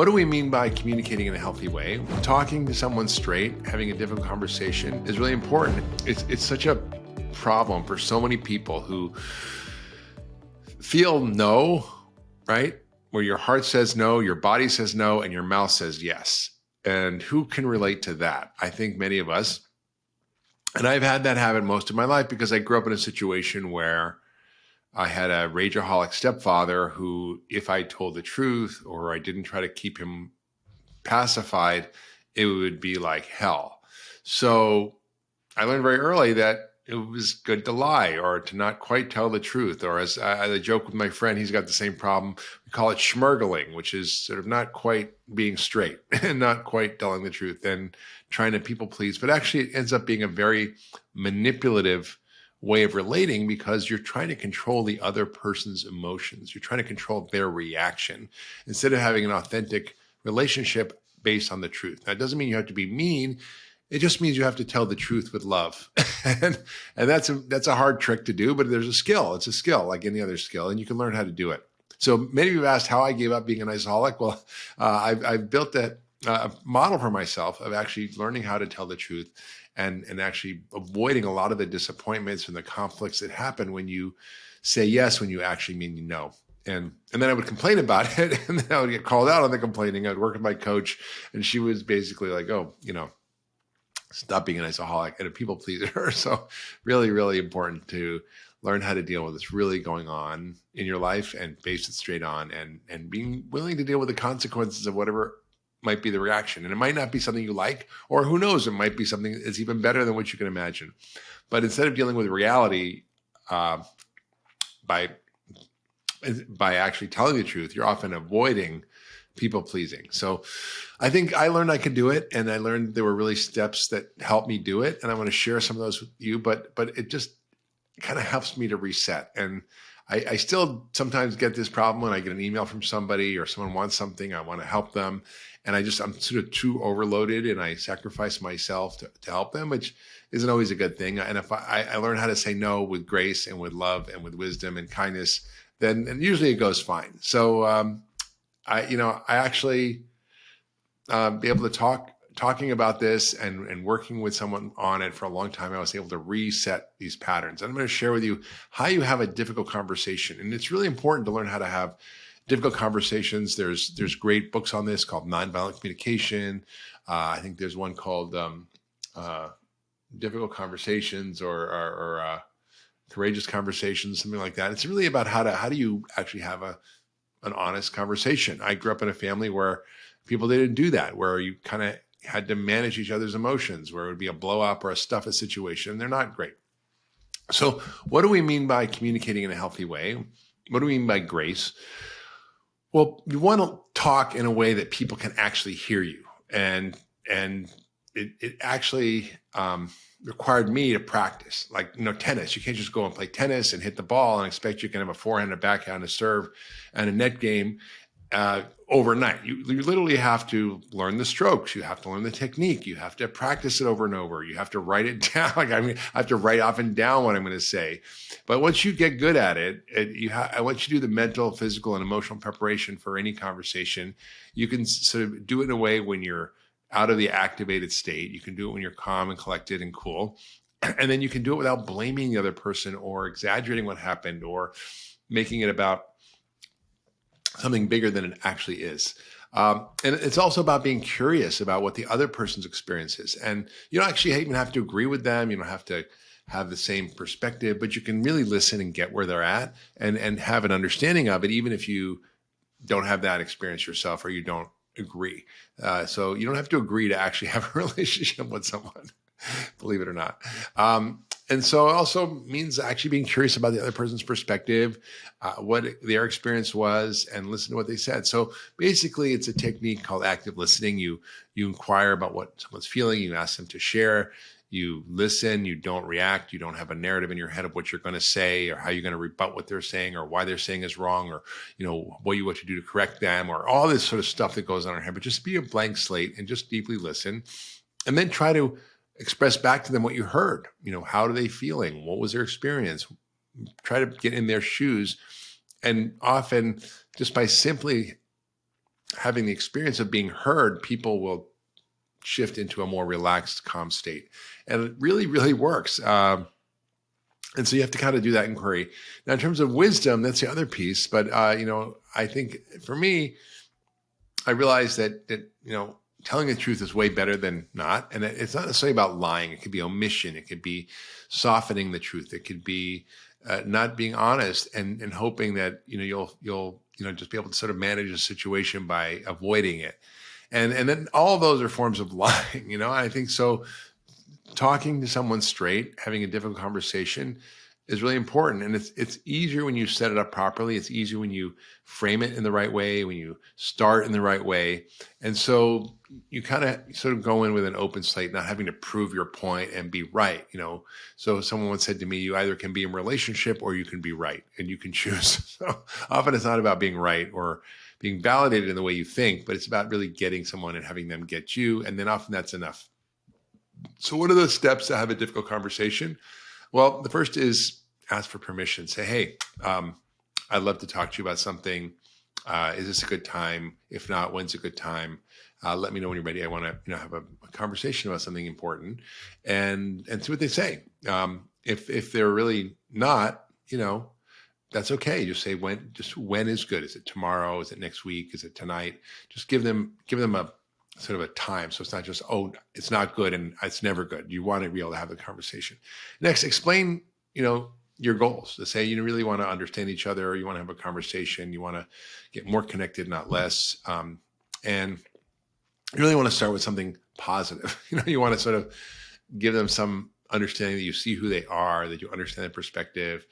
What do we mean by communicating in a healthy way? Talking to someone straight, having a difficult conversation is really important. It's such a problem for so many people who feel no, right? Where your heart says no, your body says no, and your mouth says yes. And who can relate to that? I think many of us. And I've had that habit most of my life because I grew up in a situation where I had a rageaholic stepfather who, if I told the truth or I didn't try to keep him pacified, it would be like hell. So I learned very early that it was good to lie or to not quite tell the truth. Or as I joke with my friend, he's got the same problem. We call it smurgling, which is sort of not quite being straight and not quite telling the truth and trying to people please. But actually, it ends up being a very manipulative way of relating because you're trying to control the other person's emotions. You're trying to control their reaction instead of having an authentic relationship based on the truth. That doesn't mean you have to be mean. It just means you have to tell the truth with love. and that's a hard trick to do, but there's a skill. It's a skill like any other skill, and you can learn how to do it. So many of you have asked how I gave up being an isoholic. Well, I've built a model for myself of actually learning how to tell the truth and actually avoiding a lot of the disappointments and the conflicts that happen when you say yes when you actually mean no. And then I would complain about it, and then I would get called out on the complaining. I'd work with my coach, and she was basically like, oh, stop being an isoholic and a people pleaser. So really, really important to learn how to deal with what's really going on in your life and base it straight on and being willing to deal with the consequences of whatever might be the reaction. And it might not be something you like, or who knows, it might be something that's even better than what you can imagine. But instead of dealing with reality by actually telling the truth, you're often avoiding people pleasing. So I think I learned I could do it, and I learned there were really steps that helped me do it. And I want to share some of those with you, but it just kind of helps me to reset. And I still sometimes get this problem when I get an email from somebody or someone wants something, I want to help them. And I'm sort of too overloaded and I sacrifice myself to help them, which isn't always a good thing. And if I learn how to say no with grace and with love and with wisdom and kindness, then usually it goes fine. So I actually be able to talking about this and working with someone on it for a long time, I was able to reset these patterns. And I'm going to share with you how you have a difficult conversation. And it's really important to learn how to have difficult conversations. There's great books on this called Nonviolent Communication. I think there's one called Difficult Conversations or Courageous Conversations, something like that. It's really about how do you actually have an honest conversation. I grew up in a family where people didn't do that, where you kind of had to manage each other's emotions, where it would be a blow up or a stuff a situation. They're not great. So what do we mean by communicating in a healthy way? What do we mean by grace? Well, you want to talk in a way that people can actually hear you. And it actually required me to practice, like, tennis. You can't just go and play tennis and hit the ball and expect you can have a forehand, a backhand, a serve, and a net game overnight. You literally have to learn the strokes. You have to learn the technique. You have to practice it over and over. You have to write it down. I have to write often down what I'm going to say. But once you get good at it, once you do the mental, physical, and emotional preparation for any conversation, you can sort of do it in a way when you're out of the activated state. You can do it when you're calm and collected and cool. And then you can do it without blaming the other person or exaggerating what happened or making it about something bigger than it actually is. And it's also about being curious about what the other person's experience is. And you don't actually even have to agree with them. You don't have to have the same perspective, but you can really listen and get where they're at and have an understanding of it, even if you don't have that experience yourself or you don't agree. So you don't have to agree to actually have a relationship with someone, believe it or not. And so it also means actually being curious about the other person's perspective, what their experience was, and listen to what they said. So basically, it's a technique called active listening. You inquire about what someone's feeling. You ask them to share. You listen. You don't react. You don't have a narrative in your head of what you're going to say or how you're going to rebut what they're saying or why they're saying is wrong or what you want to do to correct them or all this sort of stuff that goes on in our head. But just be a blank slate and just deeply listen, and then try to express back to them what you heard. How are they feeling? What was their experience? Try to get in their shoes. And often just by simply having the experience of being heard, people will shift into a more relaxed, calm state. And it really, really works. And so you have to kind of do that inquiry. Now, in terms of wisdom, that's the other piece. But, I think for me, I realized that telling the truth is way better than not. And it's not necessarily about lying. It could be omission. It could be softening the truth. It could be not being honest and hoping that, you'll just be able to sort of manage a situation by avoiding it. And then all of those are forms of lying. I think so. Talking to someone straight, having a difficult conversation is really important. And it's easier when you set it up properly. It's easier when you frame it in the right way, when you start in the right way. And so you kind of sort of go in with an open slate, not having to prove your point and be right. So someone once said to me, you either can be in a relationship or you can be right, and you can choose. So often it's not about being right or being validated in the way you think, but it's about really getting someone and having them get you. And then often that's enough. So what are the steps to have a difficult conversation? Well, the first is ask for permission. Say, hey, I'd love to talk to you about something. Is this a good time? If not, when's a good time? Let me know when you're ready. I want to have a conversation about something important, and see what they say. If they're really not, that's okay. Just say when. Just when is good. Is it tomorrow? Is it next week? Is it tonight? Just give them a sort of a time. So it's not just, oh, it's not good and it's never good. You want to be able to have the conversation. Next, explain, your goals. To say you really want to understand each other. You want to have a conversation. You want to get more connected, not less. And you really want to start with something positive. You want to sort of give them some understanding that you see who they are, that you understand their perspective.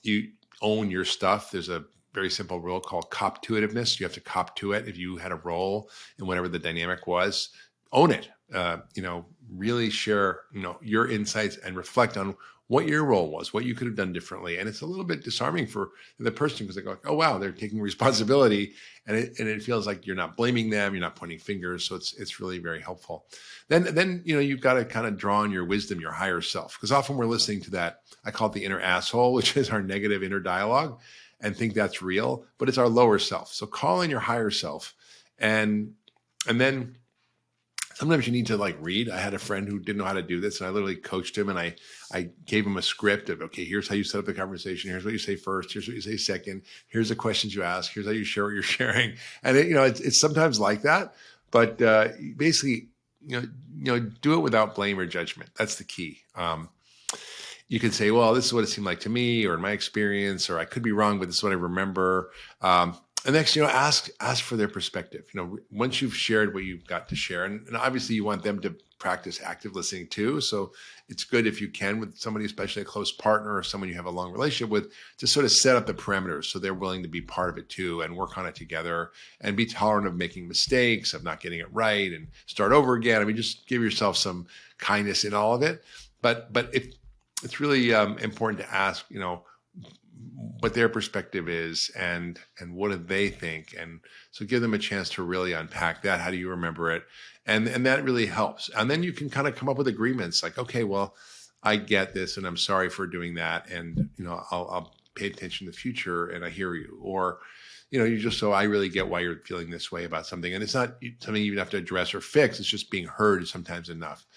You own your stuff. There's a very simple rule called cop-to-itiveness. You have to cop to it. If you had a role in whatever the dynamic was, own it. Really share, your insights and reflect on what your role was, what you could have done differently. And it's a little bit disarming for the person because they go, oh, wow, they're taking responsibility. And it feels like you're not blaming them. You're not pointing fingers. So it's really very helpful. Then you've got to kind of draw on your wisdom, your higher self. Because often we're listening to that, I call it the inner asshole, which is our negative inner dialogue, and think that's real, but it's our lower self. So call in your higher self. And then sometimes you need to read. I had a friend who didn't know how to do this, and I literally coached him, and I gave him a script of, okay, here's how you set up the conversation. Here's what you say first. Here's what you say second. Here's the questions you ask. Here's how you share what you're sharing. And it's sometimes like that, but basically, do it without blame or judgment. That's the key. You could say, well, this is what it seemed like to me, or in my experience, or I could be wrong, but this is what I remember. And next, ask for their perspective. Once you've shared what you've got to share, and obviously you want them to practice active listening too. So it's good if you can with somebody, especially a close partner or someone you have a long relationship with, to sort of set up the parameters so they're willing to be part of it too and work on it together and be tolerant of making mistakes, of not getting it right and start over again. I mean, just give yourself some kindness in all of it. But it's really important to ask, what their perspective is and what do they think. And so give them a chance to really unpack that. How do you remember it? And that really helps. And then you can kind of come up with agreements like, okay, well, I get this and I'm sorry for doing that. And, I'll pay attention in the future and I hear you. Or, you just, so I really get why you're feeling this way about something. And it's not something you even have to address or fix. It's just being heard is sometimes enough.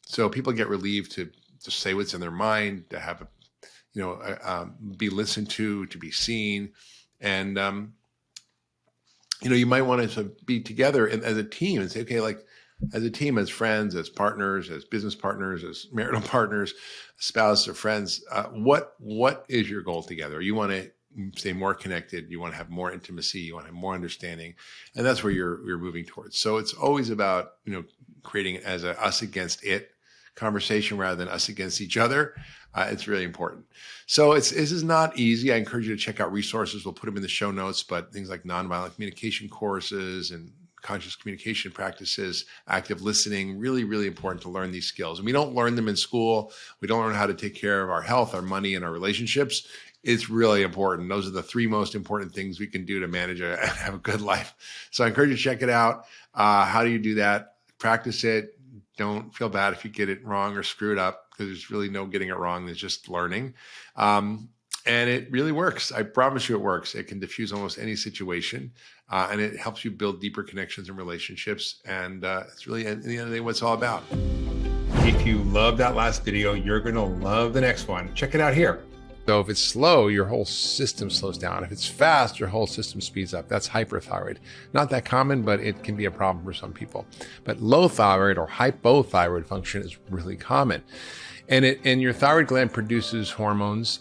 So people get relieved to say what's in their mind, to have be listened to be seen. And, you might want to be together as a team and say, okay, as a team, as friends, as partners, as business partners, as marital partners, spouse or friends, what is your goal together? You want to stay more connected. You want to have more intimacy. You want to have more understanding. And that's where you're moving towards. So it's always about, creating it as a us against it conversation rather than us against each other. It's really important. So this is not easy. I encourage you to check out resources. We'll put them in the show notes, but things like nonviolent communication courses and conscious communication practices, active listening, really, really important to learn these skills. And we don't learn them in school. We don't learn how to take care of our health, our money, and our relationships. It's really important. Those are the three most important things we can do to manage and have a good life. So I encourage you to check it out. How do you do that? Practice it. Don't feel bad if you get it wrong or screw it up, because there's really no getting it wrong. There's just learning. And it really works. I promise you it works. It can diffuse almost any situation. and it helps you build deeper connections and relationships. And it's really, at the end of the day, what it's all about. If you love that last video, you're going to love the next one. Check it out here. So if it's slow, your whole system slows down. If it's fast, your whole system speeds up. That's hyperthyroid. Not that common, but it can be a problem for some people. But low thyroid or hypothyroid function is really common. And your thyroid gland produces hormones